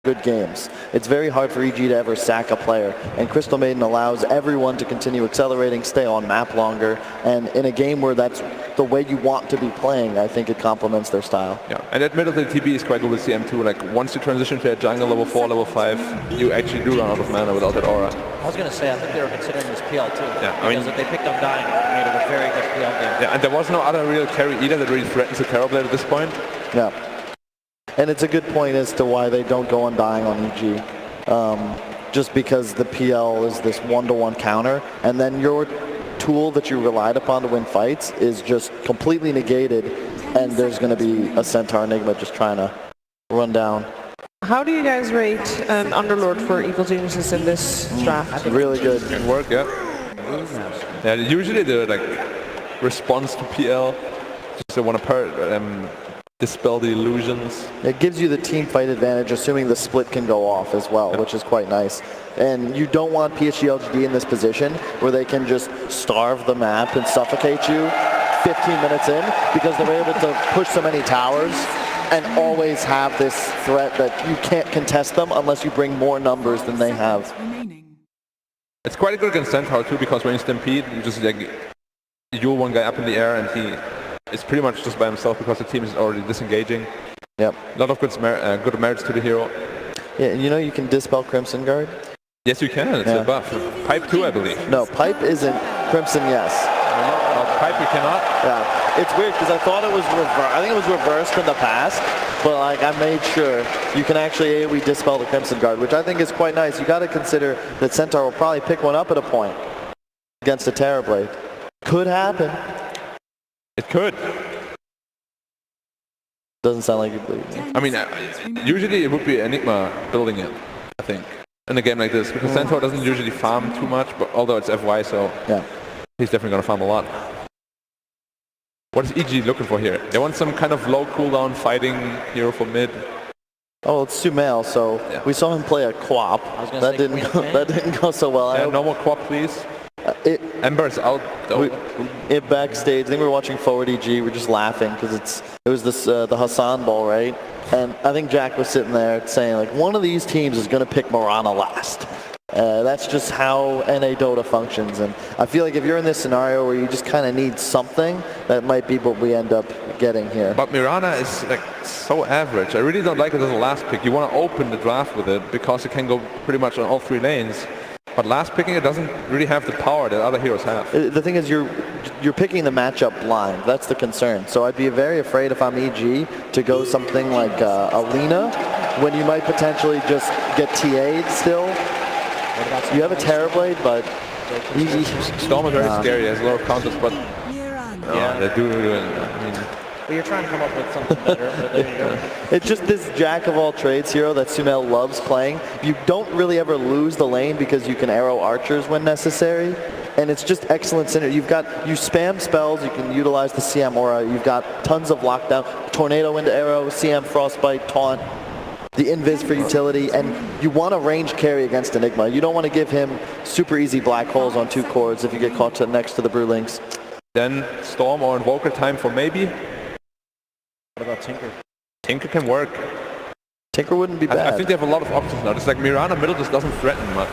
good games. It's very hard for EG to ever sack a player, and Crystal Maiden allows everyone to continue accelerating, stay on map longer, and in a game where that's the way you want to be playing, I think it complements their style. Yeah, and admittedly TB is quite good with CM2. Like once you transition to a jungle level 4, level 5, you actually do run out of mana without that aura. I was going to say, I think they were considering this PL too. Yeah, because if they picked up Dying, it would have made it a very good PL game. Yeah, and there was no other real carry either that really threatens the Terrorblade at this point. Yeah. And it's a good point as to why they don't go Undying on EG. Just because the PL is this one-to-one counter, and then your tool that you relied upon to win fights is just completely negated, and there's going to be a Centaur Enigma just trying to run down. How do you guys rate Underlord for Evil Geniuses in this draft? Really good. Good work, yeah. Yeah, usually the response to PL, just they want to dispel the illusions. It gives you the team fight advantage, assuming the split can go off as well, which is quite nice. And you don't want PSG LGD in this position where they can just starve the map and suffocate you 15 minutes in, because they're able to push so many towers and always have this threat that you can't contest them unless you bring more numbers than they have. It's quite good against Centaur too, because when you stampede, you just you're one guy up in the air and he is pretty much just by himself because the team is already disengaging. Yep. A lot of good merits to the hero. Yeah, you know you can dispel Crimson Guard? Yes, you can. It's a buff. Pipe 2, I believe. No, Pipe isn't. Crimson, yes. Pipe you cannot? Yeah. It's weird because I thought it was I think it was reversed in the past, but like I made sure you can actually AoE dispel the Crimson Guard, which I think is quite nice. You got to consider that Centaur will probably pick one up at a point against a Terrorblade. Could happen. It could. Doesn't sound like you believe me. I mean, usually it would be Enigma building it, I think, in a game like this, because Centaur doesn't usually farm too much, but although it's FY, so yeah, he's definitely going to farm a lot. What is EG looking for here? They want some kind of low cooldown fighting hero for mid. Oh, it's Sumail, so yeah. We saw him play a Quap. That didn't go so well. Yeah, no more Quap, please. Ember's out though. Backstage, I think we were watching Forward EG. We're just laughing because it was this the Hassan ball, right? And I think Jack was sitting there saying like, one of these teams is going to pick Mirana last. That's just how NA Dota functions, and I feel like if you're in this scenario where you just kind of need something, that might be what we end up getting here. But Mirana is like so average. I really don't like it as a last pick. You want to open the draft with it because it can go pretty much on all 3 lanes. But last picking, it doesn't really have the power that other heroes have. The thing is, you're picking the matchup blind. That's the concern. So I'd be very afraid if I'm EG to go something like Alina, when you might potentially just get TA'd still. You have a Terrorblade, but Storm is very scary. He has a lot of counters, but yeah, they do. I mean, well, you're trying to come up with something better, but there you go. It's just this jack of all trades hero that Sumail loves playing. You don't really ever lose the lane because you can arrow archers when necessary, and it's just excellent synergy. You spam spells, you can utilize the CM aura, you've got tons of lockdown, tornado into arrow, CM frostbite, taunt, the invis for utility, and you want to range carry against Enigma. You don't want to give him super easy black holes on 2 chords if you get caught next to the Brewlings. Then Storm or Invoker time for maybe. What about Tinker? Tinker can work. Tinker wouldn't be bad. I think they have a lot of options now. Just like Mirana middle just doesn't threaten much.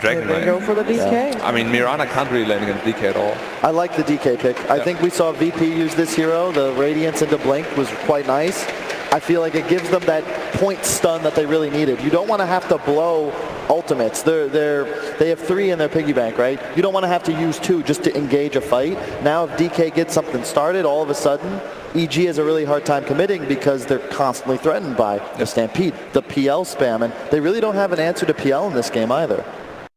Dragon Knight. Go for the DK. Yeah. I mean, Mirana can't really lane against DK at all. I like the DK pick. I think we saw VP use this hero. The Radiance into Blink was quite nice. I feel like it gives them that point stun that they really needed. You don't want to have to blow ultimates. They have 3 in their piggy bank, right? You don't want to have to use 2 just to engage a fight. Now if DK gets something started, all of a sudden, EG has a really hard time committing because they're constantly threatened by the Stampede, the PL spam, and they really don't have an answer to PL in this game either.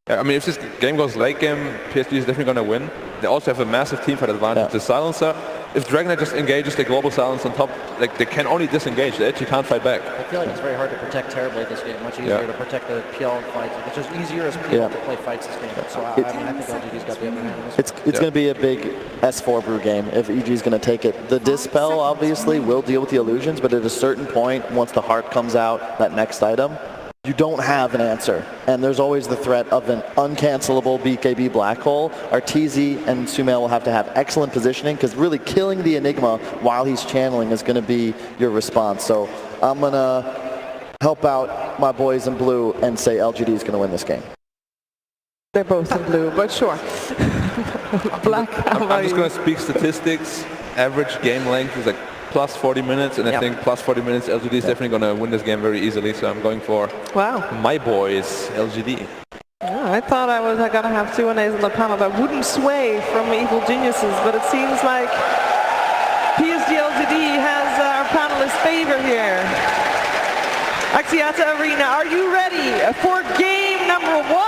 I mean, if this game goes late game, PSG is definitely going to win. They also have a massive team fight advantage. Yeah. The Silencer, if Dragon Knight just engages the global silence on top, like they can only disengage. They actually can't fight back. I feel like it's very hard to protect Terrorblade this game. Much easier to protect the PL fights. It's just easier as PL to play fights this game. So I think LGD's got the upper hand in this. It's going to be a big S4 brew game if EG's going to take it. The Dispel obviously will deal with the illusions, but at a certain point, once the heart comes out, that next item, you don't have an answer, and there's always the threat of an uncancelable BKB black hole. Arteezy and Sumail will have to have excellent positioning, because really killing the Enigma while he's channeling is going to be your response. So I'm going to help out my boys in blue and say LGD is going to win this game. They're both in blue, but sure. Black, how about I'm just you? going to speak statistics. Average game length is like plus 40 minutes, and I think plus 40 minutes, LGD is definitely going to win this game very easily, so I'm going for my boys, LGD. Yeah, I thought I was going to have two A's on the panel that wouldn't sway from Evil Geniuses, but it seems like PSG LGD has our panelists' favor here. Axiata Arena, are you ready for game number 1?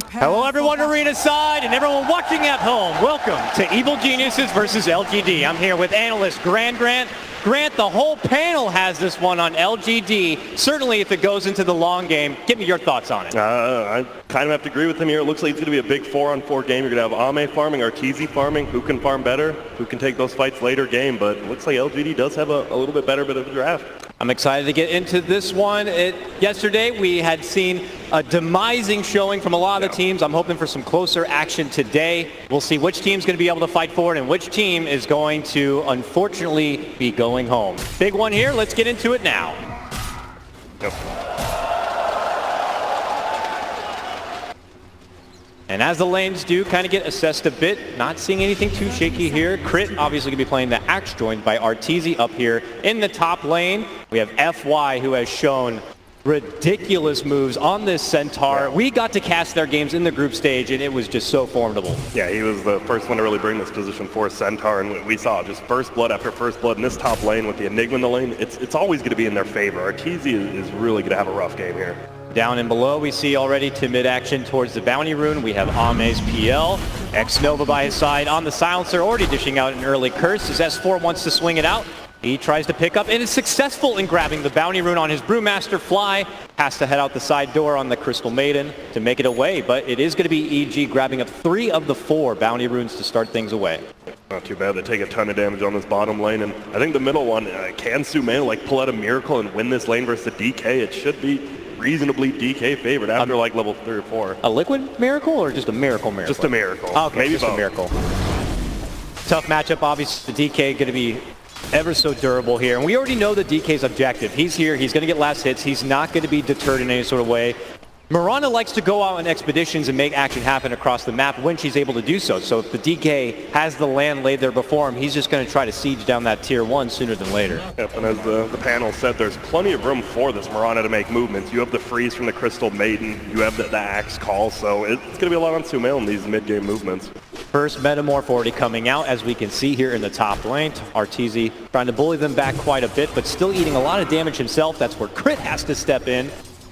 Hello everyone arena side and everyone watching at home. Welcome to Evil Geniuses versus LGD. I'm here with analyst Grant. Grant, the whole panel has this one on LGD. Certainly if it goes into the long game, give me your thoughts on it. I kind of have to agree with him here. It looks like it's going to be a big 4-on-4 game. You're going to have Ame farming, Arteezy farming. Who can farm better? Who can take those fights later game? But it looks like LGD does have a little bit better bit of a draft. I'm excited to get into this one. Yesterday we had seen a demising showing from a lot of the teams. I'm hoping for some closer action today. We'll see which team's going to be able to fight for it and which team is going to unfortunately be going home. Big one here. Let's get into it now. Yep. And as the lanes do kind of get assessed a bit, not seeing anything too shaky here. Crit obviously going to be playing the Axe, joined by Arteezy up here in the top lane. We have FY, who has shown ridiculous moves on this Centaur. We got to cast their games in the group stage, and it was just so formidable. Yeah, he was the first one to really bring this position for Centaur, and we saw just first blood after first blood in this top lane with the Enigma in the lane. It's always going to be in their favor. Arteezy is really going to have a rough game here. Down and below, we see already to mid-action towards the Bounty Rune. We have Ame's PL. X-Nova by his side on the Silencer, already dishing out an early curse as S4 wants to swing it out. He tries to pick up and is successful in grabbing the Bounty Rune on his Brewmaster Fly. Has to head out the side door on the Crystal Maiden to make it away, but it is going to be EG grabbing up 3 of the 4 Bounty Runes to start things away. Not too bad. They take a ton of damage on this bottom lane, and I think the middle one, can Sumail like pull out a miracle and win this lane versus the DK? It should be reasonably DK favored after like level 3 or 4. A liquid miracle or just a miracle? Just a miracle. Oh, okay, maybe just both. a miracle. Tough matchup, obviously. The DK going to be ever so durable here, and we already know the DK's objective. He's here, he's going to get last hits, he's not going to be deterred in any sort of way. Miranda likes to go out on expeditions and make action happen across the map when she's able to do so. So if the DK has the land laid there before him, he's just going to try to siege down that tier 1 sooner than later. Yep, and as the panel said, there's plenty of room for this Miranda to make movements. You have the freeze from the Crystal Maiden, you have the Axe call, so it's going to be a lot on Sumail in these mid-game movements. First Metamorph already coming out, as we can see here in the top lane. Arteezy trying to bully them back quite a bit, but still eating a lot of damage himself. That's where Crit has to step in.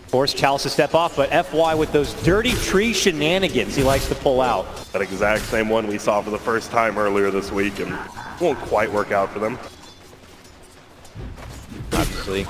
Force Chalice to step off, but FY with those dirty tree shenanigans he likes to pull out. That exact same one we saw for the first time earlier this week, and won't quite work out for them. Obviously,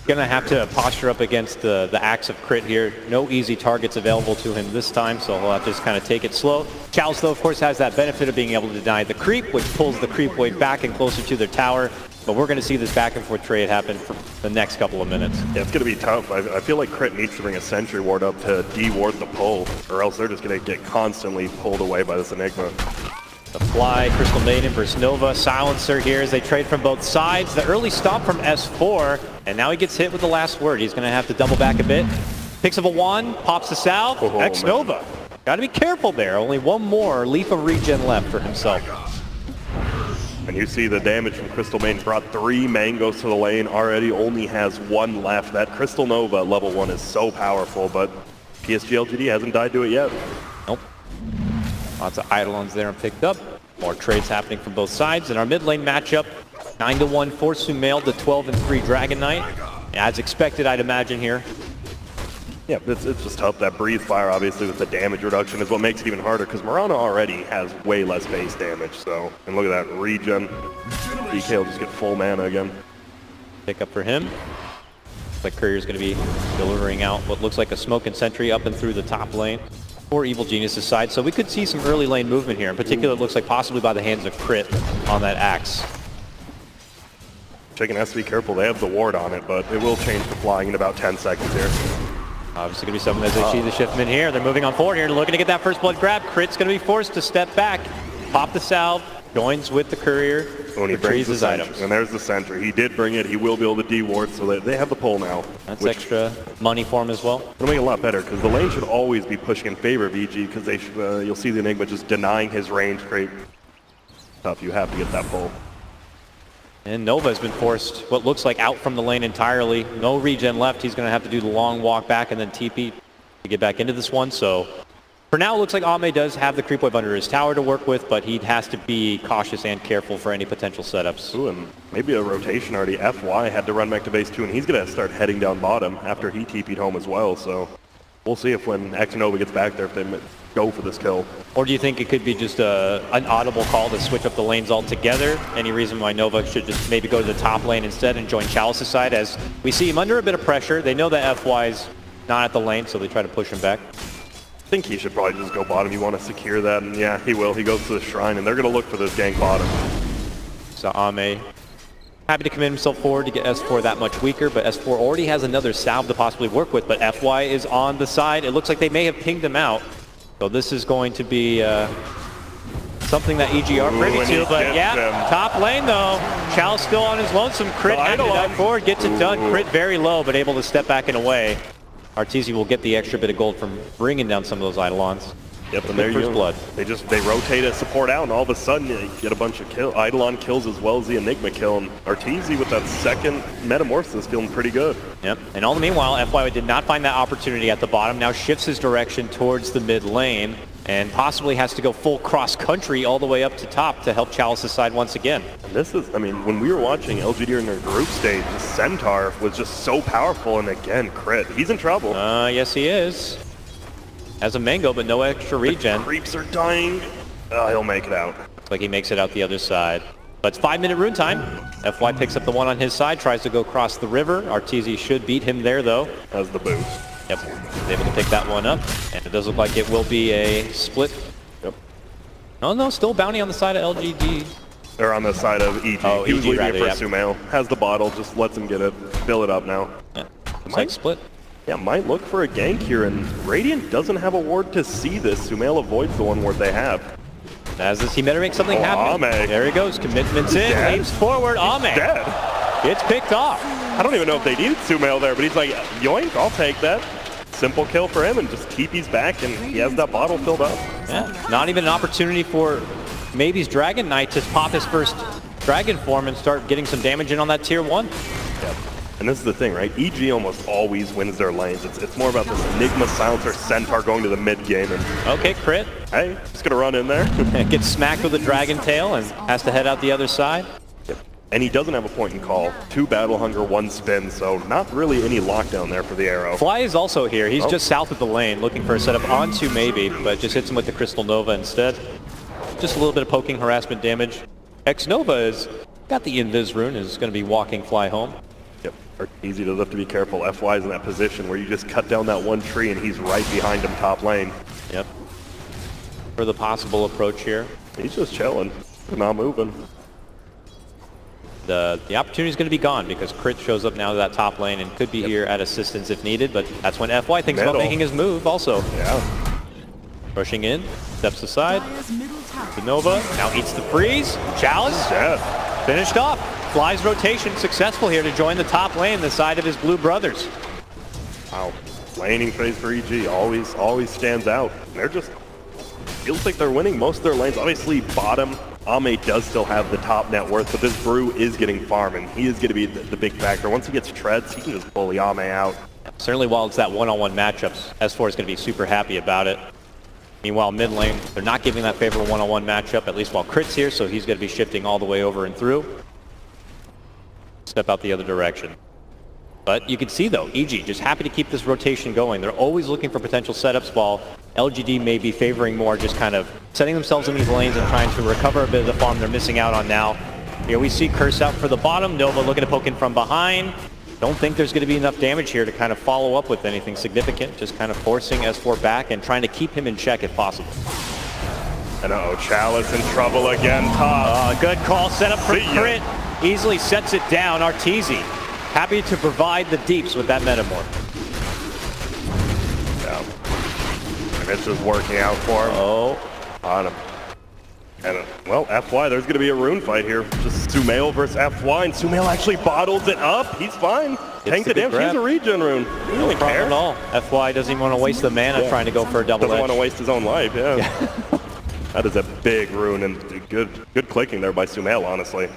gonna have to posture up against the Axe of Crit here. No easy targets available to him this time, so he'll have to just kind of take it slow. Chalice, though, of course, has that benefit of being able to deny the creep, which pulls the creep wave back and closer to their tower. But we're going to see this back and forth trade happen for the next couple of minutes. Yeah, it's going to be tough. I feel like Crit needs to bring a Sentry Ward up to de-ward the pull, or else they're just going to get constantly pulled away by this Enigma. The Fly, Crystal Maiden versus Nova. Silencer here as they trade from both sides. The early stomp from S4, and now he gets hit with the last word. He's going to have to double back a bit. Picks up a wand, pops the Salve. Oh, X-Nova. Got to be careful there. Only one more Leaf of Regen left for himself. And you see the damage from Crystal Maiden brought 3 mangoes to the lane, already only has 1 left. That Crystal Nova at level 1 is so powerful, but PSG LGD hasn't died to it yet. Nope. Lots of Eidolons there and picked up. More trades happening from both sides. In our mid lane matchup, 9-1 for Sumail, the 12-3 Dragon Knight. As expected, I'd imagine here. Yeah, it's just tough. That breathe fire, obviously, with the damage reduction is what makes it even harder, because Murano already has way less base damage. So, and look at that regen. DK will just get full mana again. Pick up for him. Looks like Courier's going to be delivering out what looks like a smoke and sentry up and through the top lane for Evil Genius's side. So we could see some early lane movement here. In particular, it looks like possibly by the hands of Crit on that axe. Chicken has to be careful. They have the ward on it, but it will change to flying in about 10 seconds here. Obviously going to be something as they see the shiftman here. They're moving on forward here, looking to get that first blood grab. Crit's going to be forced to step back, pop the salve, joins with the Courier, When he brings his items. And there's the sentry. He did bring it. He will be able to de-ward, so they have the pull now. That's extra money for him as well. It'll make it a lot better, because the lane should always be pushing in favor of EG, because they you'll see the Enigma just denying his range create. Tough. You have to get that pull. And Nova has been forced what looks like out from the lane entirely. No regen left. He's going to have to do the long walk back and then TP to get back into this one. So for now, it looks like Ame does have the creep wave under his tower to work with, but he has to be cautious and careful for any potential setups. Ooh, and maybe a rotation already. FY had to run back to base 2, and he's going to start heading down bottom after he TP'd home as well. So we'll see if when X Nova gets back there, if they go for this kill. Or do you think it could be just an audible call to switch up the lanes altogether? Any reason why Nova should just maybe go to the top lane instead and join Chalice's side, as we see him under a bit of pressure. They know that FY's not at the lane, so they try to push him back. I think he should probably just go bottom. You want to secure that, and yeah, he will. He goes to the shrine, and they're going to look for this gank bottom. So Ame happy to commit himself forward to get S4 that much weaker, but S4 already has another salve to possibly work with, but FY is on the side. It looks like they may have pinged him out. So this is going to be something that EG are privy to, but yeah, top lane though. Chalice still on his lonesome. Crit handed it up forward, gets it done. Crit very low, but able to step back and away. Arteezy will get the extra bit of gold from bringing down some of those Eidolons. Yep, and there you go. Blood. They rotate a support out, and all of a sudden you get a bunch of Eidolon kills as well as the Enigma kill. And Arteezy with that second Metamorphosis feeling pretty good. Yep, and all the meanwhile, FY did not find that opportunity at the bottom. Now shifts his direction towards the mid lane, and possibly has to go full cross country all the way up to top to help Chalice's side once again. And this is, I mean, when we were watching LGD in their group stage, the Centaur was just so powerful, and again, Crit. He's in trouble. Yes, he is. Has a mango, but no extra regen. The creeps are dying. He'll make it out. Looks like he makes it out the other side. But it's 5-minute rune time. FY picks up the one on his side, tries to go across the river. Arteezy should beat him there, though. Has the boost. Yep, he's able to pick that one up. And it does look like it will be a split. Yep. Oh, no, still bounty on the side of LGD. They're on the side of EG. Oh, he was leaving it for yep. Sumail. Has the bottle, just lets him get it. Fill it up now. Yeah, looks like split. Yeah, might look for a gank here, and Radiant doesn't have a ward to see this. Sumail avoids the one ward they have. As this, he better make something happen. Ame. There he goes, commitments in, aims forward, Ame. Dead. It's picked off. I don't even know if they needed Sumail there, but he's like, yoink, I'll take that. Simple kill for him, and just TP's back, and he has that bottle filled up. Yeah, not even an opportunity for maybe's Dragon Knight to pop his first Dragon form and start getting some damage in on that tier 1. Yep. And this is the thing, right? EG almost always wins their lanes. It's more about this Enigma Silencer Centaur going to the mid game. And okay, Crit. Hey, just gonna run in there. Gets smacked with a Dragon Tail and has to head out the other side. Yep. And he doesn't have a point and call. 2 Battle Hunger, 1 spin, so not really any lockdown there for the arrow. Fly is also here. He's just south of the lane, looking for a setup onto maybe, but just hits him with the Crystal Nova instead. Just a little bit of poking harassment damage. X Nova has got the Invis rune, is going to be walking Fly home. Yep, easy to have to be careful. FY is in that position where you just cut down that one tree and he's right behind him top lane. Yep. For the possible approach here. He's just chilling, not moving. The opportunity is going to be gone because Crit shows up now to that top lane and could be here at assistance if needed, but that's when FY thinks about making his move also. Yeah. Rushing in, steps aside. The Nova now eats the freeze. Chalice finished off. Fly's rotation successful here to join the top lane, the side of his blue brothers. Wow, laning phase for EG always stands out. They're just, feels like they're winning most of their lanes. Obviously bottom, Ame does still have the top net worth, but this Brew is getting farm, and he is going to be the big factor. Once he gets treads, he can just bully Ame out. Certainly while it's that one-on-one matchups, S4 is going to be super happy about it. Meanwhile, mid lane, they're not giving that favorable one-on-one matchup, at least while Crit's here, so he's going to be shifting all the way over and through. Step out the other direction. But you can see, though, EG just happy to keep this rotation going. They're always looking for potential setups, while LGD may be favoring more just kind of setting themselves in these lanes and trying to recover a bit of the farm they're missing out on now. Here we see Curse out for the bottom. Nova looking to poke in from behind. Don't think there's going to be enough damage here to kind of follow up with anything significant. Just kind of forcing S4 back and trying to keep him in check if possible. And Chalice in trouble again, top. Good call, set up for Crit. Easily sets it down. Arteezy happy to provide the deeps with that Metamorph. Yeah. And it's just working out for him. On him. And, well, FY, there's going to be a rune fight here. Just Sumail versus FY, and Sumail actually bottles it up. He's fine. Tank the damage. He's a regen rune. He doesn't care. At all. FY doesn't even want to waste the mana trying to go for a double edge. Doesn't want to waste his own life, yeah. That is a big rune, and good clicking there by Sumail, honestly.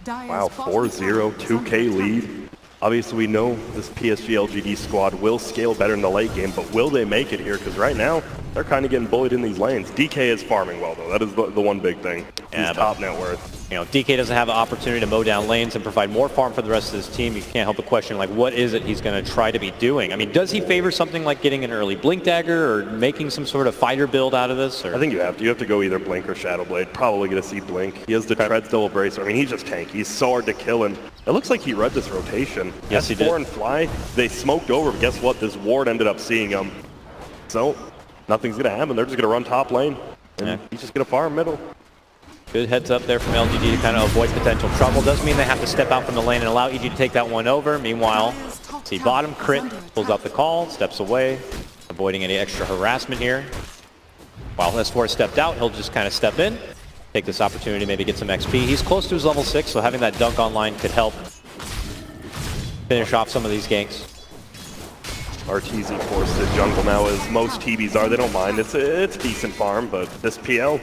Wow, 4-0, 2K lead. Obviously, we know this PSG LGD squad will scale better in the late game, but will they make it here? Because right now, they're kind of getting bullied in these lanes. DK is farming well, though. That is the one big thing. He's top net worth. You know, DK doesn't have an opportunity to mow down lanes and provide more farm for the rest of his team. You can't help but question, like, what is it he's going to try to be doing? I mean, does he favor something like getting an early Blink Dagger or making some sort of fighter build out of this? Or? I think you have to go either Blink or Shadow Blade. Probably going to see Blink. He has the Treads Double Bracer. I mean, he's just tanky. He's so hard to kill, and it looks like he read this rotation. Yes, he did. S4 and Fly, they smoked over, but guess what? This ward ended up seeing him. So, nothing's going to happen. They're just going to run top lane, and he's just going to farm middle. Good heads up there from LGD to kind of avoid potential trouble. Doesn't mean they have to step out from the lane and allow EG to take that one over. Meanwhile, see bottom, Crit pulls out the call, steps away, avoiding any extra harassment here. While S4 stepped out, he'll just kind of step in, take this opportunity to maybe get some XP. He's close to his level 6, so having that dunk online could help finish off some of these ganks. Arteezy forced to jungle now, as most TBs are. They don't mind. It's decent farm, but this PL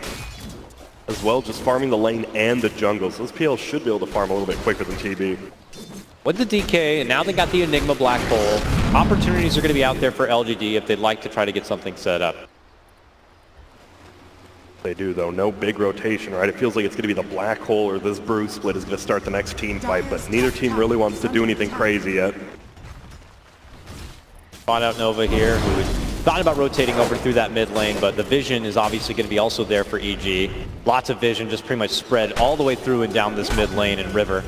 as well, just farming the lane and the jungle. So this PL should be able to farm a little bit quicker than TB. With the DK, and now they got the Enigma Black Hole, opportunities are going to be out there for LGD if they'd like to try to get something set up. They do, though. No big rotation, right? It feels like it's going to be the Black Hole or this Brew split is going to start the next team fight, but neither team really wants to do anything crazy yet. Fought out Nova here, who thought about rotating over through that mid lane, but the vision is obviously going to be also there for EG. Lots of vision, just pretty much spread all the way through and down this mid lane and river.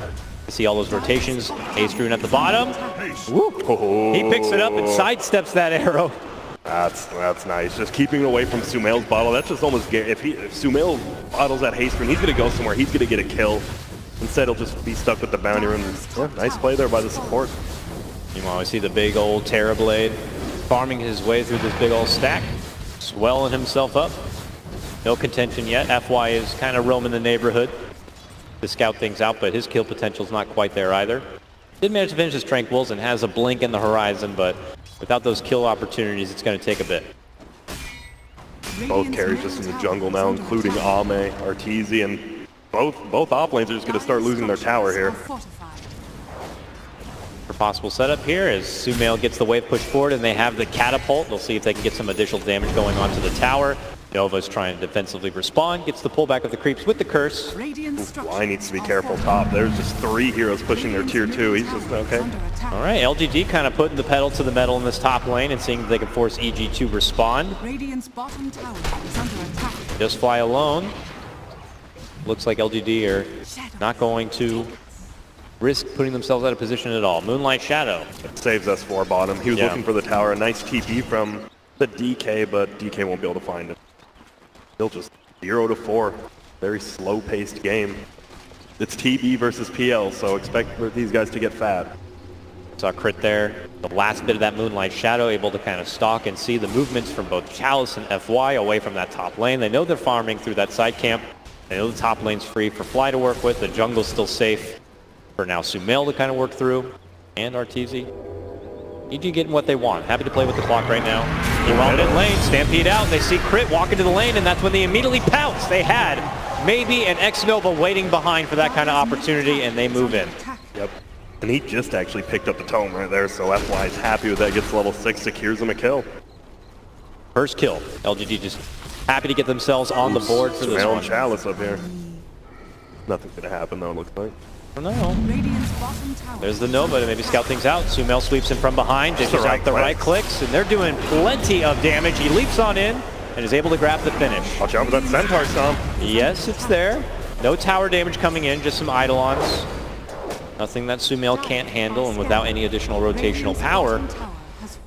You see all those rotations. Ace Rune at the bottom. Woo. He picks it up and sidesteps that arrow. That's nice. Just keeping away from Sumail's bottle. That's just almost if Sumail bottles that haste rune, he's going to go somewhere. He's going to get a kill. Instead, he'll just be stuck with the bounty rune. Yeah, nice play there by the support. Meanwhile, we see the big old Terra Blade farming his way through this big old stack, swelling himself up. No contention yet. FY is kind of roaming the neighborhood to scout things out, but his kill potential is not quite there either. Did manage to finish his Tranquils and has a blink in the horizon, but without those kill opportunities, it's going to take a bit. Both carries just in the jungle now, including Ame, Arteezy, and both op lanes are just going to start losing their tower here. For possible setup here as Sumail gets the wave pushed forward and they have the catapult. They'll see if they can get some additional damage going onto the tower. Nova's trying to defensively respond, gets the pullback of the creeps with the curse. Fly needs to be careful top. There's just 3 heroes pushing their tier 2. He's just okay. All right, LGD kind of putting the pedal to the metal in this top lane and seeing if they can force EG to respond. Just Fly alone. Looks like LGD are not going to risk putting themselves out of position at all. Moonlight Shadow. It saves S4 bottom. He was looking for the tower. A nice TP from the DK, but DK won't be able to find it. Still just 0-4. Very slow-paced game. It's TB versus PL, so expect for these guys to get fat. Saw Crit there. The last bit of that Moonlight Shadow, able to kind of stalk and see the movements from both Chalice and FY away from that top lane. They know they're farming through that side camp. They know the top lane's free for Fly to work with. The jungle's still safe for now Sumail to kind of work through. And Arteezy. EG getting what they want. Happy to play with the clock right now. He roamed in lane, Stampede out. They see Crit walk into the lane, and that's when they immediately pounce. They had maybe an X-Nova waiting behind for that kind of opportunity, and they move in. Yep. And he just actually picked up the tome right there, so FY is happy with that. Gets level 6, secures him a kill. First kill. LGD just happy to get themselves on the board for this one. Chalice up here. Nothing's going to happen, though, it looks like. I don't know. There's the Nova to maybe scout things out. Sumail sweeps in from behind, dishes out the right clicks, and they're doing plenty of damage. He leaps on in and is able to grab the finish. Watch out for that Centaur stomp. Yes, it's there. No tower damage coming in, just some Eidolons. Nothing that Sumail can't handle, and without any additional rotational power,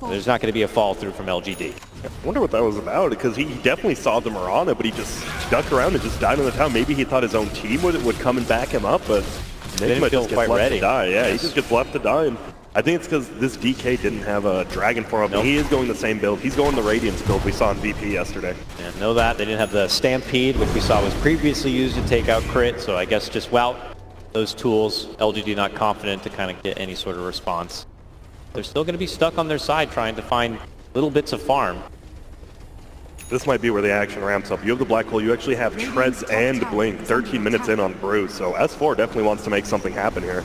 there's not going to be a fall through from LGD. I wonder what that was about, because he definitely saw the Mirana, but he just stuck around and just died on the tower. Maybe he thought his own team would come and back him up, but Didn't feel quite ready. To die. Yeah, he just gets left to die. And I think it's because this DK didn't have a Dragon form. Nope. He is going the same build. He's going the Radiance build we saw in VP yesterday. Yeah, know that. They didn't have the Stampede, which we saw was previously used to take out crit, so I guess just without those tools, LGD not confident to kind of get any sort of response. They're still going to be stuck on their side trying to find little bits of farm. This might be where the action ramps up. You have the Black Hole, you actually have Treads and Blink 13 minutes in on Brew, so S4 definitely wants to make something happen here.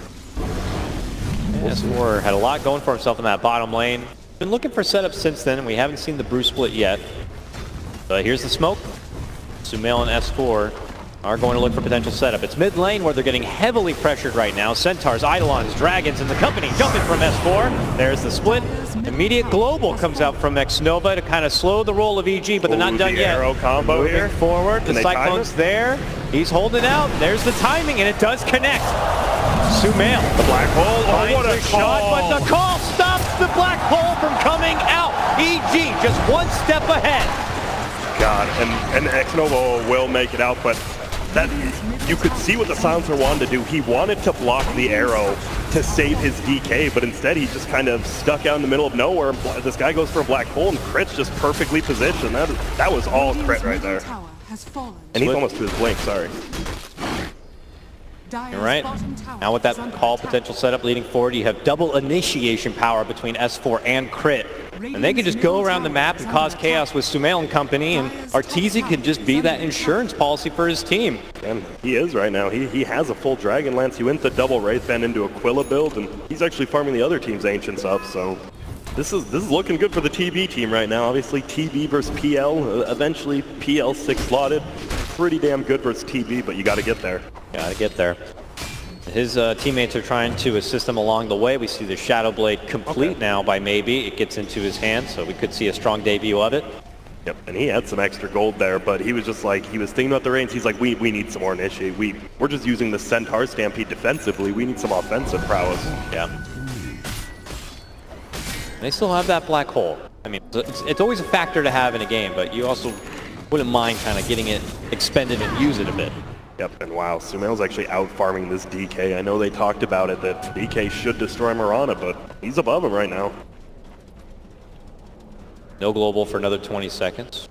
S4 had a lot going for himself in that bottom lane. Been looking for setups since then, and we haven't seen the Brew split yet. But here's the smoke. Sumail and S4 are going to look for potential setup. It's mid lane where they're getting heavily pressured right now. Centaurs, Eidolons, Dragons, and the company jumping from S4. There's the split. Immediate global comes out from Nova to kind of slow the roll of EG, but they're not done yet. Arrow combo Moving here. forward, the Cyclone's there. He's holding out. There's the timing, and it does connect. Sumail. The Black Hole. Oh, what a shot, but the call stops the Black Hole from coming out. EG just one step ahead. God, and X-Nova will make it out, but that you could see what the Silencer wanted to do. He wanted to block the arrow to save his DK, but instead he just kind of stuck out in the middle of nowhere. This guy goes for a Black Hole, and Crit's just perfectly positioned. That was all Crit right there. And he's almost to his Blink, sorry. You're right. Now with that call potential setup leading forward, you have double initiation power between S4 and Crit. And they can just go around the map and cause chaos with Sumail and company, and Arteezy can just be that insurance policy for his team. And he is right now. He has a full Dragon Lance. He went the double Wraith Band into Aquila build, and he's actually farming the other team's Ancients up, so this is looking good for the TB team right now. Obviously TB versus PL, eventually PL 6 slotted. Pretty damn good versus TB, but you got to get there. Got to get there. His teammates are trying to assist him along the way. We see the Shadow Blade complete now by Maybe. It gets into his hand, so we could see a strong debut of it. Yep, and he had some extra gold there, but he was just like, he was thinking about the reigns. He's like, we need some more initiate. We're just using the Centaur Stampede defensively. We need some offensive prowess. Yeah. They still have that Black Hole. I mean, it's always a factor to have in a game, but you also wouldn't mind kind of getting it expended and use it a bit. Yep, and wow, Sumail's actually out farming this DK. I know they talked about it, that DK should destroy Mirana, but he's above him right now. No global for another 20 seconds.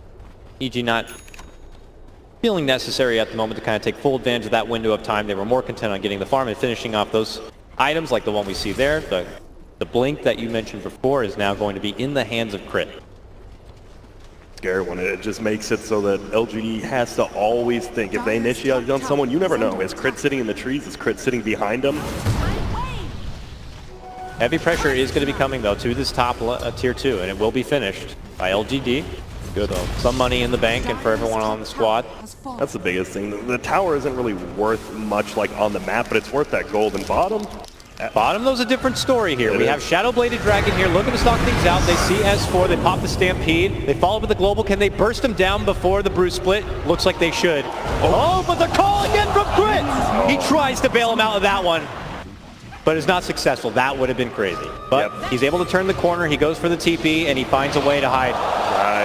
EG not feeling necessary at the moment to kind of take full advantage of that window of time. They were more content on getting the farm and finishing off those items like the one we see there. The blink that you mentioned before is now going to be in the hands of Crit. Scary one. It just makes it so that LGD has to always think, if they initiate on someone, you never know. Is Crit sitting in the trees? Is Crit sitting behind them? Heavy pressure is going to be coming, though, to this top tier 2, and it will be finished by LGD. Good, though. Some money in the bank and for everyone on the squad. That's the biggest thing. The tower isn't really worth much like on the map, but it's worth that gold. And bottom? Bottom, though, is a different story here. We have Shadow-Bladed Dragon here looking to stock things out. They see S4, they pop the Stampede, they follow with the global. Can they burst him down before the Brew split? Looks like they should. Oh, but the call again from Crit! He tries to bail him out of that one, but is not successful. That would have been crazy. But he's able to turn the corner, he goes for the TP, and he finds a way to hide.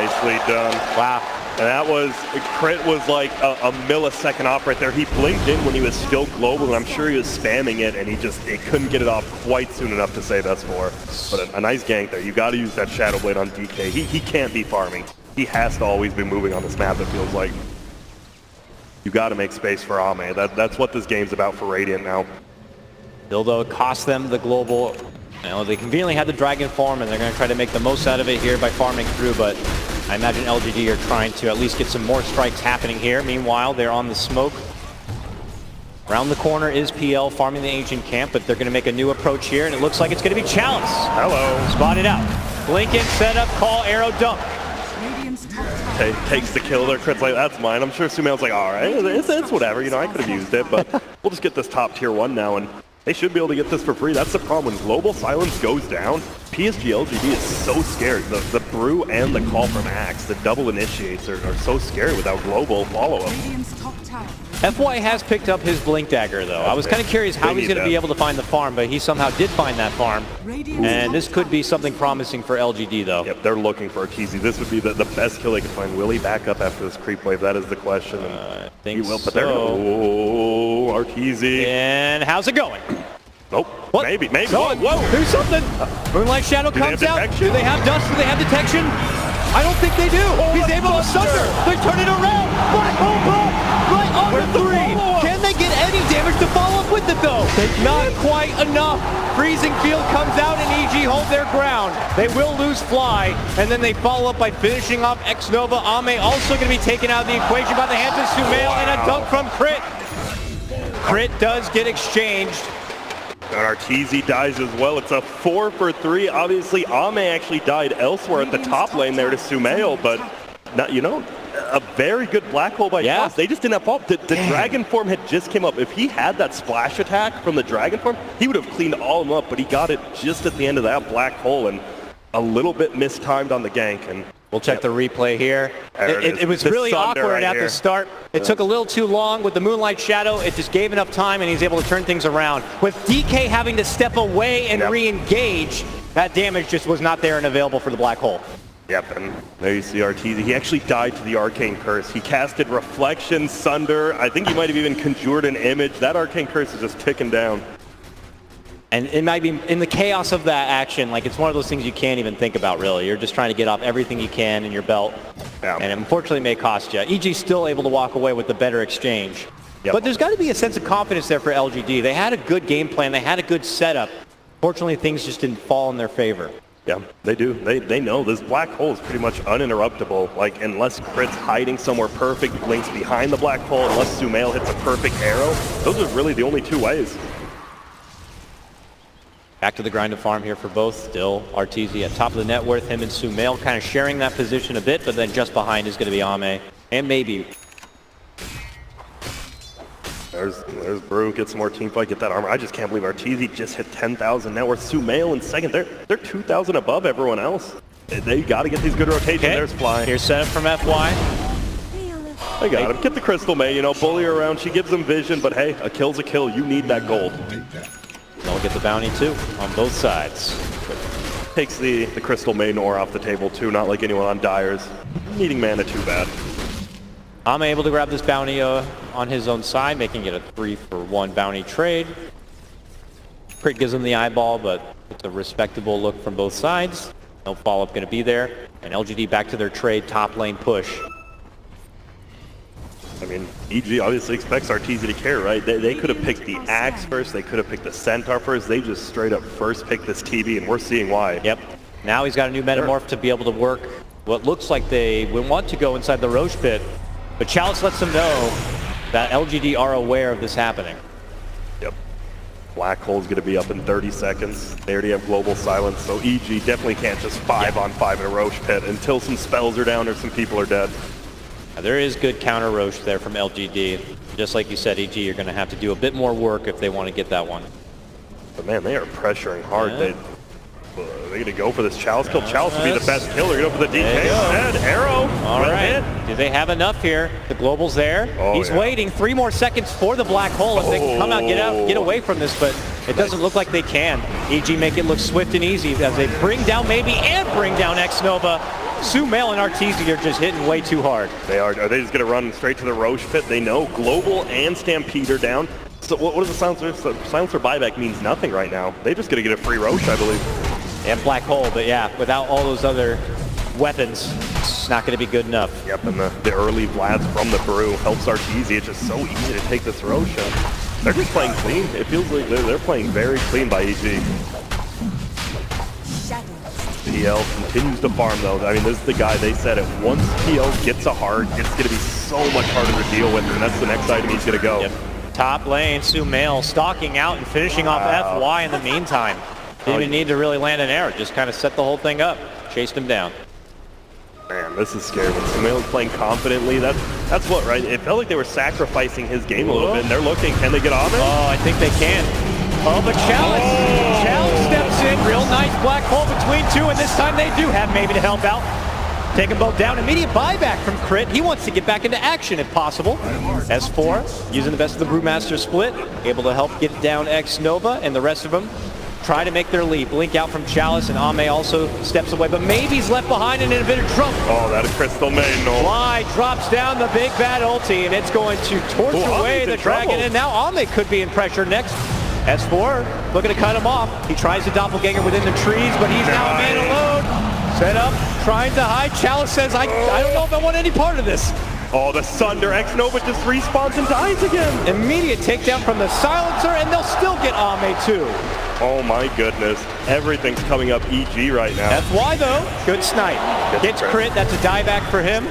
Nicely done. Wow. And that was, Crit was like a millisecond off right there. He blinked in when he was still global, and I'm sure he was spamming it, and he couldn't get it off quite soon enough to save S4. But a nice gank there. You got to use that Shadow Blade on DK. He can't be farming. He has to always be moving on this map, it feels like. You got to make space for Ame. That's what this game's about for Radiant now. Still, though, it cost them the global. You know, they conveniently had the Dragon form, and they're going to try to make the most out of it here by farming through, but I imagine LGD are trying to at least get some more strikes happening here. Meanwhile, they're on the smoke. Around the corner is PL farming the ancient camp, but they're going to make a new approach here, and it looks like it's going to be Chalice. Hello. Spotted out. Blink in, setup, call, arrow, dump. takes the kill there. Crit's like, that's mine. I'm sure Sumail's like, all right, it's whatever. You know, I could have used it, but we'll just get this top tier 1 now, and they should be able to get this for free. That's the problem. When Global Silence goes down, PSG LGD is so scared. The brew and the call from Axe, the double initiates are so scary without Global follow-up. FY has picked up his Blink Dagger, though. I was kind of curious how he's going to be able to find the farm, but he somehow did find that farm. And this could be something promising for LGD, though. Yep, they're looking for Arteezy. This would be the best kill they could find. Will he back up after this creep wave? That is the question. I think he will, but so. Oh, Arteezy. And how's it going? Nope. What? Maybe. So, whoa, there's something. Moonlight Shadow comes out. Do they have dust? Do they have detection? I don't think they do. He's able to sunder. They turn it around. Black hole pop. Right on the 3. Can they get any damage to follow up with it, though? Not quite enough. Freezing Field comes out and EG hold their ground. They will lose Fly, and then they follow up by finishing off X-Nova. Ame also going to be taken out of the equation by the hands of Sumail, and a dunk from Crit. Crit does get exchanged. And Arteezy dies as well. It's a 4 for 3. Obviously, Ame actually died elsewhere at the top lane there to Sumail, but not, you know, a very good black hole by Frost. They just didn't have fault. The dragon form had just came up. If he had that splash attack from the dragon form, he would have cleaned all of them up, but he got it just at the end of that black hole and a little bit mistimed on the gank. And we'll check the replay here. It was really awkward right at here. the start. It took a little too long with the Moonlight Shadow. It just gave enough time, and he's able to turn things around. With DK having to step away and re-engage, that damage just was not there and available for the black hole. Yep, and there you see Arteezy. He actually died to the Arcane Curse. He casted Reflection, Sunder. I think he might have even conjured an image. That Arcane Curse is just ticking down. And it might be in the chaos of that action, like it's one of those things you can't even think about, really. You're just trying to get off everything you can in your belt. Yeah. And unfortunately it may cost you. EG's still able to walk away with the better exchange. Yep. But there's got to be a sense of confidence there for LGD. They had a good game plan. They had a good setup. Fortunately, things just didn't fall in their favor. Yeah, they do. They know this black hole is pretty much uninterruptible. Like, unless Crit's hiding somewhere perfect, Blink's behind the black hole, unless Sumail hits a perfect arrow, those are really the only two ways. Back to the grind of farm here for both. Still Arteezy at top of the net worth. Him and Sumail kind of sharing that position a bit, but then just behind is going to be Ame. And maybe. There's Brew, get some more team fight, get that armor. I just can't believe Arteezy just hit 10,000 net worth. Sumail in second. They're 2,000 above everyone else. They got to get these good rotations. Okay. There's Fly. Here's setup from FY. They got him. Get the Crystal May, you know, bully her around. She gives them vision, but hey, a kill's a kill. You need that gold. They'll get the bounty too on both sides. Takes the Crystal Maiden ore off the table too, not like anyone on Dyer's. Needing mana too bad. I'm able to grab this bounty on his own side, making it a 3-for-1 bounty trade. Crit gives him the eyeball, but it's a respectable look from both sides. No follow-up going to be there. And LGD back to their trade, top lane push. I mean, EG obviously expects Arteezy to carry, right? They could have picked the Axe first, they could have picked the Centaur first, they just straight up first picked this TB, and we're seeing why. Yep. Now he's got a new Metamorph to be able to work what looks like they will want to go inside the Roche pit, but Chalice lets them know that LGD are aware of this happening. Yep. Black Hole's going to be up in 30 seconds. They already have Global Silence, so EG definitely can't just 5-on-5 in a Roche pit until some spells are down or some people are dead. There is good counter Roche there from LGD. Just like you said, EG, you're going to have to do a bit more work if they want to get that one. But man, they are pressuring hard. Yeah. They're going to go for this Chalice kill. Chalice would be the best kill. They're going to go for the DK instead. Arrow. All right. Do they have enough here? The Global's there. He's waiting 3 more seconds for the black hole. If they can come out, get away from this, but it doesn't look like they can. EG make it look swift and easy as they bring down maybe and bring down X-Nova. Sumail and Arteezy are just hitting way too hard. They are. Are they just going to run straight to the Roche pit? They know Global and Stampede are down. So what does the silencer? Silencer buyback means nothing right now. They're just going to get a free Roche, I believe. And black hole, but yeah, without all those other weapons, it's not going to be good enough. Yep, and the early Vlads from the Brew helps Arteezy. It's just so easy to take this Roche. They're just playing clean. It feels like they're playing very clean by EG. PL continues to farm though. I mean, this is the guy, they said it. Once PL gets a heart, it's going to be so much harder to deal with, and that's the next item he's going to go. Yep. Top lane, Sumail stalking out and finishing off FY in the meantime. Didn't even need to really land an arrow, just kind of set the whole thing up. Chased him down. Man, this is scary. When Sumail's playing confidently, that's what, right? It felt like they were sacrificing his game a little bit, and they're looking, can they get on it? Oh, I think they can. Oh, but Chalice. Chalice steps in. Real nice black hole between two, and this time they do have maybe to help out. Take them both down. Immediate buyback from Crit. He wants to get back into action if possible. S4 using the best of the Brewmaster split. Able to help get down X Nova, and the rest of them try to make their leap. Blink out from Chalice, and Ame also steps away, but maybe's left behind and in a bit of trouble. Oh, that is Crystal Main. No. Fly drops down the big bad ulti, and it's going to torch away the dragon, and now Ame could be in pressure next. S4 looking to cut him off. He tries to doppelganger within the trees, but he's now a man alone. Set up, trying to hide. Chalice says, I don't know if I want any part of this. Oh, the Sunder. X Nova just respawns and dies again. Immediate takedown from the silencer, and they'll still get Ame too. Oh my goodness. Everything's coming up EG right now. That's why though. Good snipe. Gets Crit. That's a dieback for him.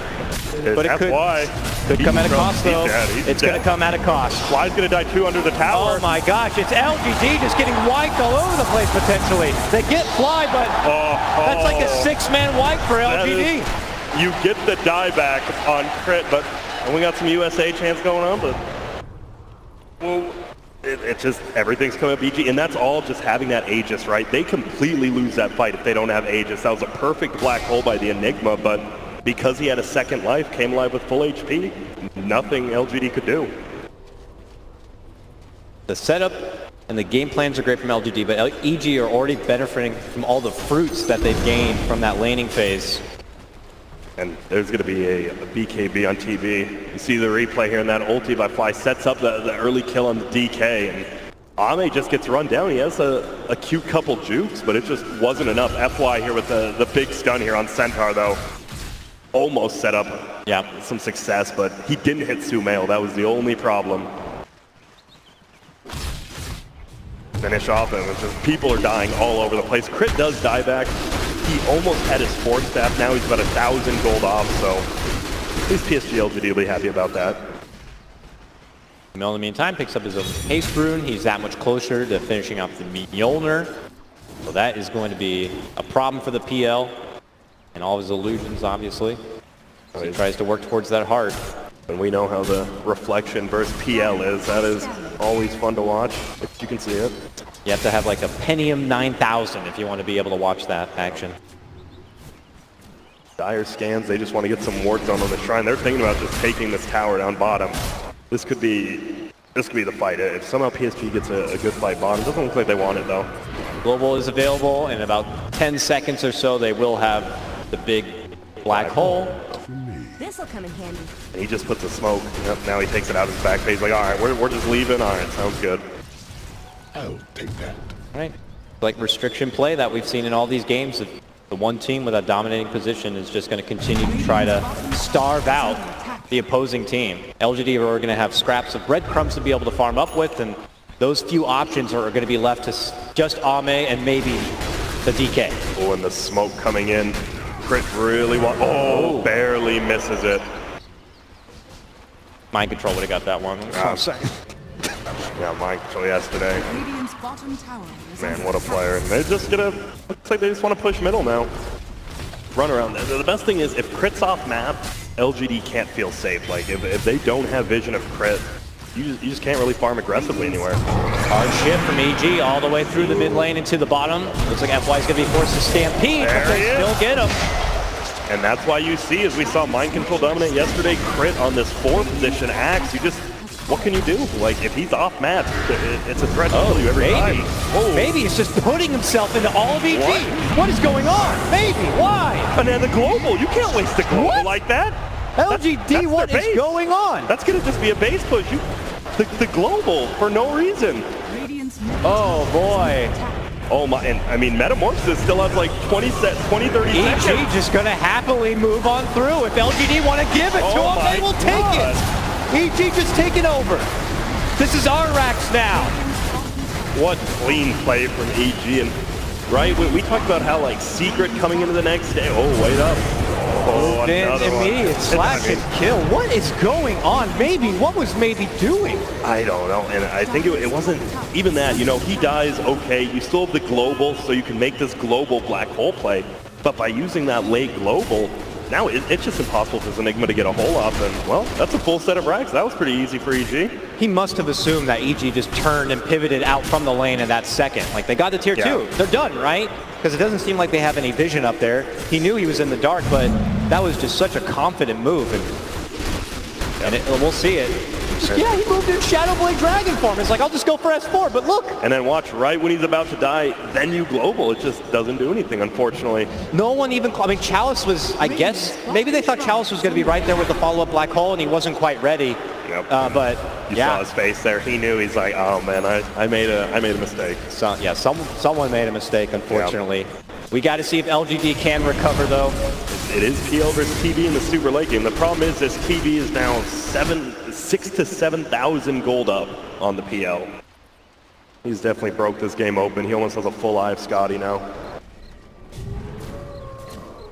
But it could come at a cost though. It's going to come at a cost. Fly's going to die too under the tower. Oh my gosh, it's LGD just getting wiped all over the place potentially. They get Fly, but that's like a 6-man wipe for LGD. You get the dieback on Crit, but we got some USA chance going on, but well, it's just everything's coming up EG, and that's all just having that Aegis, right? They completely lose that fight if they don't have Aegis. That was a perfect black hole by the Enigma, but because he had a second life, came alive with full HP, nothing LGD could do. The setup and the game plans are great from LGD, but EG are already benefiting from all the fruits that they've gained from that laning phase. And there's going to be a BKB on TV. You see the replay here, and that ulti by Fly sets up the early kill on the DK, and Ame just gets run down. He has a cute couple jukes, but it just wasn't enough. FY here with the big stun here on Centaur, though. Almost set up some success, but he didn't hit Sumail. That was the only problem. Finish off, and it's just people are dying all over the place. Crit does die back. He almost had his 4th staff. Now he's about 1,000 gold off, so at least PSG LGD will be happy about that. In the meantime, picks up his own haste rune. He's that much closer to finishing off the Mjolnir. So that is going to be a problem for the PL. And all of his illusions, obviously. So he tries to work towards that heart. And we know how the reflection versus PL is. That is always fun to watch, if you can see it. You have to have like a Pentium 9000 if you want to be able to watch that action. Dire scans, they just want to get some wards on the shrine. They're thinking about just taking this tower down bottom. This could be the fight. If somehow PSG gets a good fight bottom, it doesn't look like they want it though. Global is available. In about 10 seconds or so, they will have the big black hole. This'll come in handy. And he just puts a smoke. Yep, now he takes it out of his back phase. Like, all right, we're just leaving. All right, sounds good. I'll take that. Right. Like restriction play that we've seen in all these games. The one team with a dominating position is just going to continue to try to starve out the opposing team. LGD are going to have scraps of breadcrumbs to be able to farm up with, and those few options are going to be left to just Ame and maybe the DK. Oh, and the smoke coming in. Crit really barely misses it. Mind control would have got that one. That's what I'm saying. Yeah, mind control yesterday. Man, what a player. And they're just gonna, looks like they just want to push middle now. Run around. The best thing is, if Crit's off map, LGD can't feel safe. Like, if they don't have vision of Crit, you just can't really farm aggressively anywhere. Hard shift from EG all the way through the mid lane into the bottom. Looks like FY's gonna be forced to stampede, but they still get him. And that's why you see, as we saw mind control dominate yesterday, Crit on this 4th position Axe, what can you do? Like, if he's off map, it's a threat to kill you every time. Maybe he's just putting himself into all of EG. What is going on? Maybe, why? And then the global, you can't waste the global like that. LGD, what is going on? That's gonna just be a base push. The global for no reason. Oh boy. Oh my, and I mean, Metamorphosis still has like 30 seconds. EG just gonna happily move on through. If LGD want to give it to him, they will take it. EG just taking over. This is our racks now. What clean play from EG. And right, we talked about how like Secret coming into the next day. Oh, wait up. Oh, another immediate slash and kill. What is going on? What was Maybe doing? I don't know, and I think it wasn't even that. You know, he dies, okay, you still have the global, so you can make this global black hole play. But by using that late global, now it's just impossible for this Enigma to get a hole up, and well, that's a full set of racks. That was pretty easy for EG. He must have assumed that EG just turned and pivoted out from the lane in that second. Like, they got the tier 2. They're done, right? Because it doesn't seem like they have any vision up there. He knew he was in the dark, but that was just such a confident move. And we'll see it. Yeah, he moved in Shadow Blade Dragon form. It's like, I'll just go for S4, but look. And then watch, right when he's about to die, then you global. It just doesn't do anything, unfortunately. No one even, I mean, Chalice was, I guess, maybe they thought Chalice was going to be right there with the follow-up black hole, and he wasn't quite ready. Yep. But you saw his face there. He knew. He's like, oh man, I made a mistake. So, yeah, someone made a mistake, unfortunately. Yep. We got to see if LGD can recover, though. It is PL versus TB in the Super Late game. The problem is this TB is now 6,000 to 7,000 gold up on the PL. He's definitely broke this game open. He almost has a full eye of Scotty now.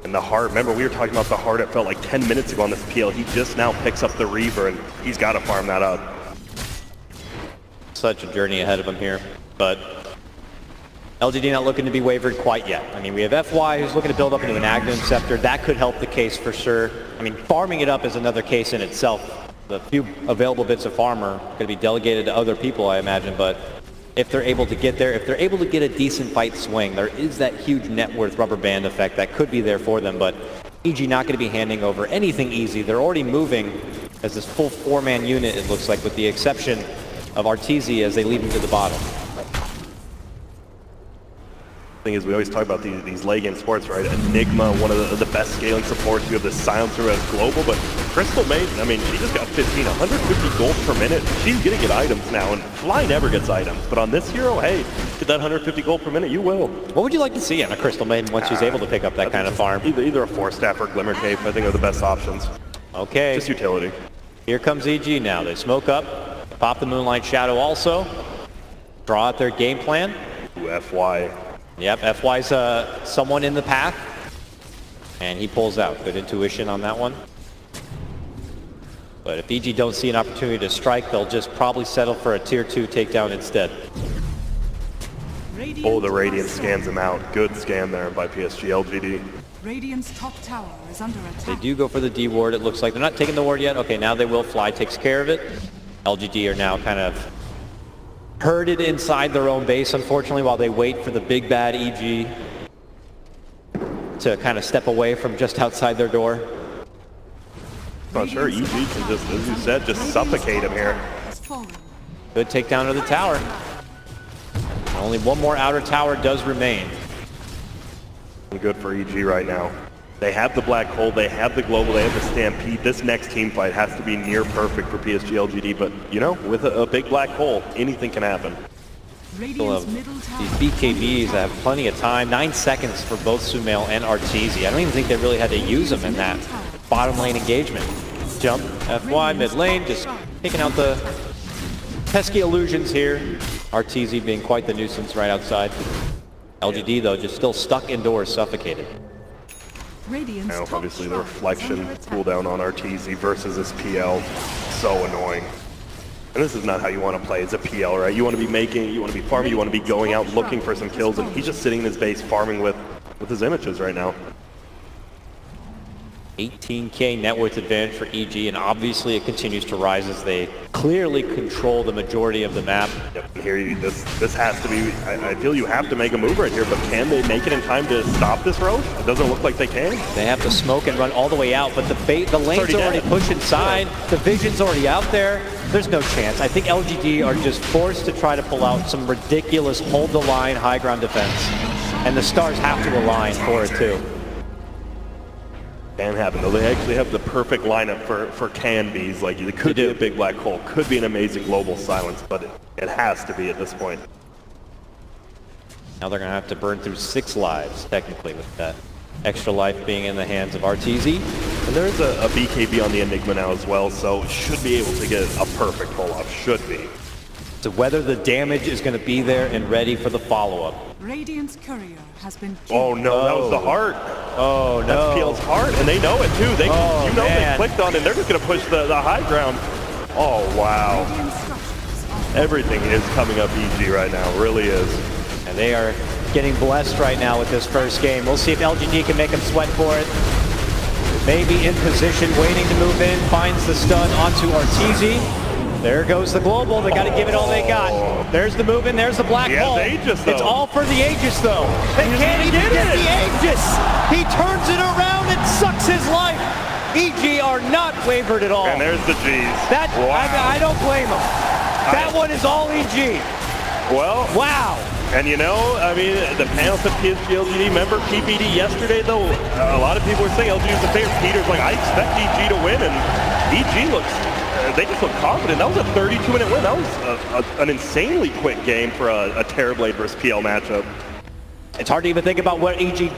And the heart, remember we were talking about the heart, it felt like 10 minutes ago on this PL. He just now picks up the Reaver, and he's got to farm that up. Such a journey ahead of him here, but LGD not looking to be wavered quite yet. I mean, we have FY who's looking to build up into an Aghanim Scepter. That could help the case for sure. I mean, farming it up is another case in itself. The few available bits of farm are going to be delegated to other people, I imagine, but if they're able to get there, if they're able to get a decent fight swing, there is that huge net worth rubber band effect that could be there for them, but EG not going to be handing over anything easy. They're already moving as this full 4-man unit, it looks like, with the exception of Arteezy as they lead him to the bottom. Thing is, we always talk about these late game sports, right? Enigma, one of the best scaling supports. You have the Silencer as global, but Crystal Maiden, I mean, she just got 150 gold per minute. She's gonna get items now, and Fly never gets items. But on this hero, hey, get that 150 gold per minute, you will. What would you like to see in a Crystal Maiden once she's able to pick up that kind of farm? Either a 4-staff or Glimmer Cape, I think are the best options. Okay. Just utility. Here comes EG now. They smoke up, pop the Moonlight Shadow also, draw out their game plan. Ooh, FY. Yep, FY's someone in the path, and he pulls out. Good intuition on that one. But if EG don't see an opportunity to strike, they'll just probably settle for a tier 2 takedown instead. Oh, the Radiant scans him out. Good scan there by PSG LGD. Radiant's top tower is under attack. They do go for the D ward, it looks like. They're not taking the ward yet. Okay, now they will. Fly takes care of it. LGD are now kind of herded inside their own base, unfortunately, while they wait for the big bad EG to kind of step away from just outside their door. Not sure EG can just, as you said, just suffocate him here. Good takedown of the tower. Only one more outer tower does remain. Good for EG right now. They have the black hole, they have the global, they have the stampede. This next team fight has to be near perfect for PSG LGD, but you know, with a big black hole, anything can happen. These BKBs have plenty of time. 9 seconds for both Sumail and Arteezy. I don't even think they really had to use them in that bottom lane engagement. Jump, FY, mid lane, just taking out the pesky illusions here. Arteezy being quite the nuisance right outside. LGD though, just still stuck indoors, suffocated. Now, obviously, the reflection cooldown on Arteezy versus this PL, so annoying. And this is not how you want to play as a PL, right? You want to be making, you want to be farming, you want to be going out looking for some kills, and he's just sitting in his base farming with his images right now. 18k net worth advantage for EG, and obviously it continues to rise as they clearly control the majority of the map. Yep, and here this has to be, I feel you have to make a move right here, but can they make it in time to stop this Roche? It doesn't look like they can. They have to smoke and run all the way out, but the lane's already pushed inside, the vision's already out there. There's no chance. I think LGD are just forced to try to pull out some ridiculous hold the line high ground defense, and the stars have to align for it too. Can happen though. They actually have the perfect lineup for can be's. Like it could be a big black hole, could be an amazing global silence, but it has to be at this point. Now they're going to have to burn through 6 lives, technically, with that extra life being in the hands of Arteezy. And there's a BKB on the Enigma now as well, so should be able to get a perfect pull-off. Should be. So whether the damage is going to be there and ready for the follow-up. Radiant's courier has been killed. Oh no, that was the heart. Oh no. That's PL's heart, and they know it too. They, you know, they clicked on it, and they're just going to push the high ground. Oh wow. Everything is coming up EG right now, really is. And they are getting blessed right now with this first game. We'll see if LGD can make them sweat for it. maybe in position, waiting to move in, finds the stun onto Arteezy. There goes the global. They got to give it all they got. There's the move in. There's the black hole. Aegis, though. It's all for the Aegis, though. They can't even get the Aegis. He turns it around and sucks his life. EG are not wavered at all. And there's the G's. That wow. I don't blame him. That one is all EG. Well, wow. And you know, I mean, the panel said PSG LGD. Remember PPD yesterday, though? A lot of people were saying LGD is the favorite. Peter's like, I expect EG to win, and EG looks. They just look confident. That was a 32-minute win. That was an insanely quick game for a Terrorblade versus PL matchup. It's hard to even think about what EG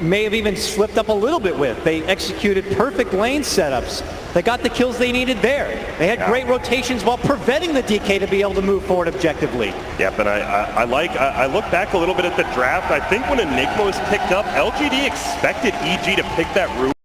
may have even slipped up a little bit with. They executed perfect lane setups. They got the kills they needed there. They had great rotations while preventing the DK to be able to move forward objectively. Yep, and I look back a little bit at the draft. I think when Enigma was picked up, LGD expected EG to pick that route.